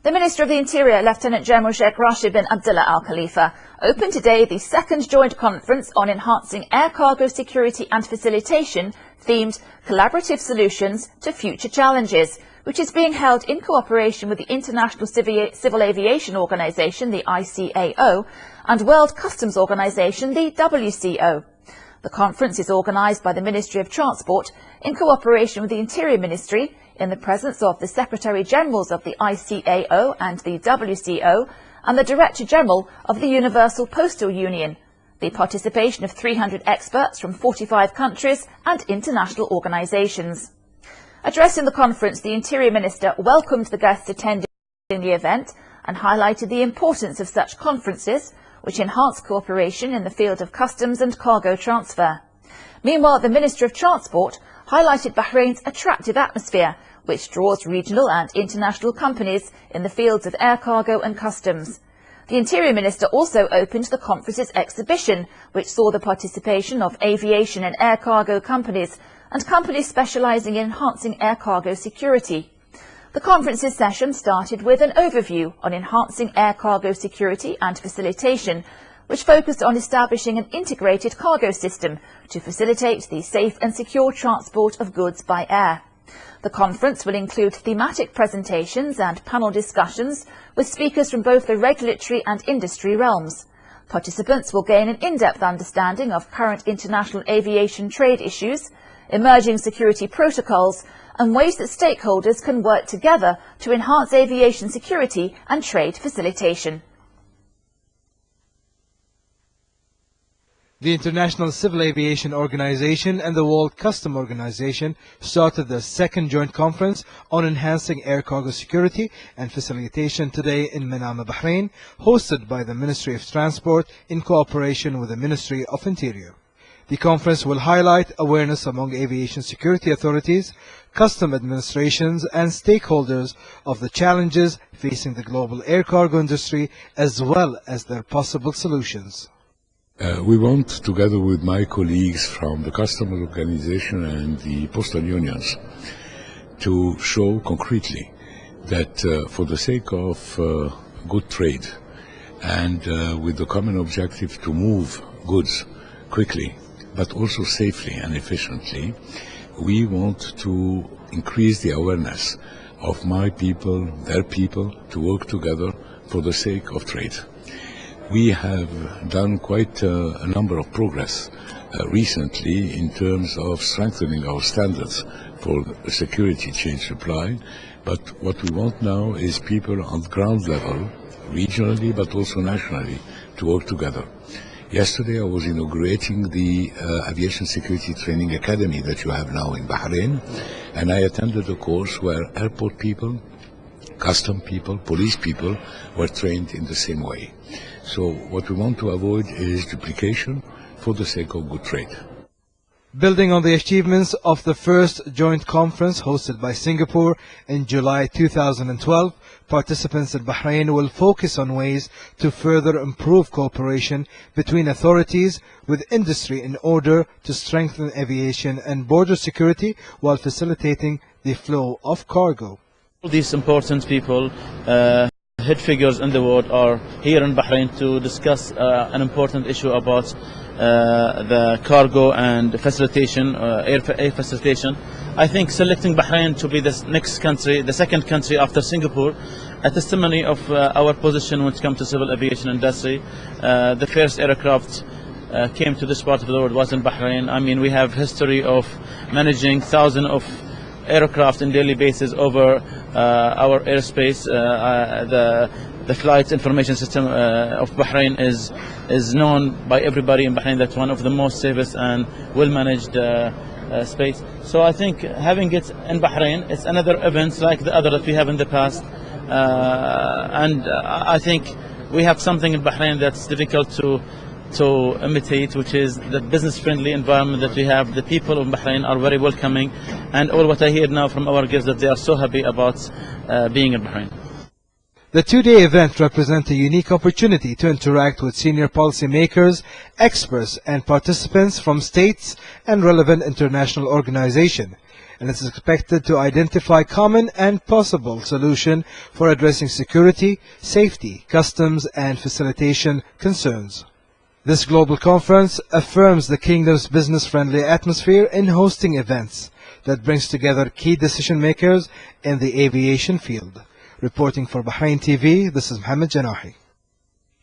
The Minister of the Interior, Lieutenant General Sheikh Rashid bin Abdullah Al Khalifa, opened today the second joint conference on enhancing air cargo security and facilitation, themed Collaborative Solutions to Future Challenges, which is being held in cooperation with the International Civil Aviation Organization, the ICAO, and World Customs Organization, the WCO. The conference is organised by the Ministry of Transport in cooperation with the Interior Ministry, in the presence of the Secretary-Generals of the ICAO and the WCO and the Director-General of the Universal Postal Union, the participation of 300 experts from 45 countries and international organisations. Addressing the conference, the Interior Minister welcomed the guests attending the event and highlighted the importance of such conferences, which enhance cooperation in the field of customs and cargo transfer. Meanwhile, the Minister of Transport highlighted Bahrain's attractive atmosphere, which draws regional and international companies in the fields of air cargo and customs. The Interior Minister also opened the conference's exhibition, which saw the participation of aviation and air cargo companies and companies specialising in enhancing air cargo security. The conference's session started with an overview on enhancing air cargo security and facilitation, which focused on establishing an integrated cargo system to facilitate the safe and secure transport of goods by air. The conference will include thematic presentations and panel discussions with speakers from both the regulatory and industry realms. Participants will gain an in-depth understanding of current international aviation trade issues, emerging security protocols, and ways that stakeholders can work together to enhance aviation security and trade facilitation. The International Civil Aviation Organization and the World Customs Organization started their second joint conference on enhancing air cargo security and facilitation today in Manama, Bahrain, hosted by the Ministry of Transport in cooperation with the Ministry of Interior. The conference will highlight awareness among aviation security authorities, custom administrations and stakeholders of the challenges facing the global air cargo industry as well as their possible solutions. We want, together with my colleagues from the customs organization and the postal unions, to show concretely that for the sake of good trade and with the common objective to move goods quickly but also safely and efficiently, we want to increase the awareness of my people, their people, to work together for the sake of trade. We have done quite a number of progress recently in terms of strengthening our standards for security chain supply, but what we want now is people on the ground level, regionally but also nationally, to work together. Yesterday I was inaugurating the Aviation Security Training Academy that you have now in Bahrain, and I attended a course where airport people, custom people, police people were trained in the same way. So what we want to avoid is duplication for the sake of good trade. Building on the achievements of the first joint conference hosted by Singapore in July 2012, participants in Bahrain will focus on ways to further improve cooperation between authorities with industry in order to strengthen aviation and border security while facilitating the flow of cargo. All these important people, head figures in the world, are here in Bahrain to discuss an important issue about the cargo and facilitation, air facilitation. I think selecting Bahrain to be the next country, the second country after Singapore, a testimony of our position when it comes to civil aviation industry. The first aircraft came to this part of the world was in Bahrain. I mean, we have history of managing thousands of aircraft on daily basis over our airspace. The flight information system of Bahrain is known by everybody in Bahrain. That's one of the most safest and well-managed space. So I think having it in Bahrain, it's another event like the other that we have in the past. And I think we have something in Bahrain that's difficult to imitate, which is the business-friendly environment that we have. The people of Bahrain are very welcoming, and all what I hear now from our guests that they are so happy about being in Bahrain. The two-day event represents a unique opportunity to interact with senior policymakers, experts and participants from states and relevant international organizations. and it is expected to identify common and possible solutions for addressing security, safety, customs, and facilitation concerns. This global conference affirms the Kingdom's business-friendly atmosphere in hosting events that brings together key decision makers in the aviation field. Reporting for Bahrain TV, this is Mohammed Janahi.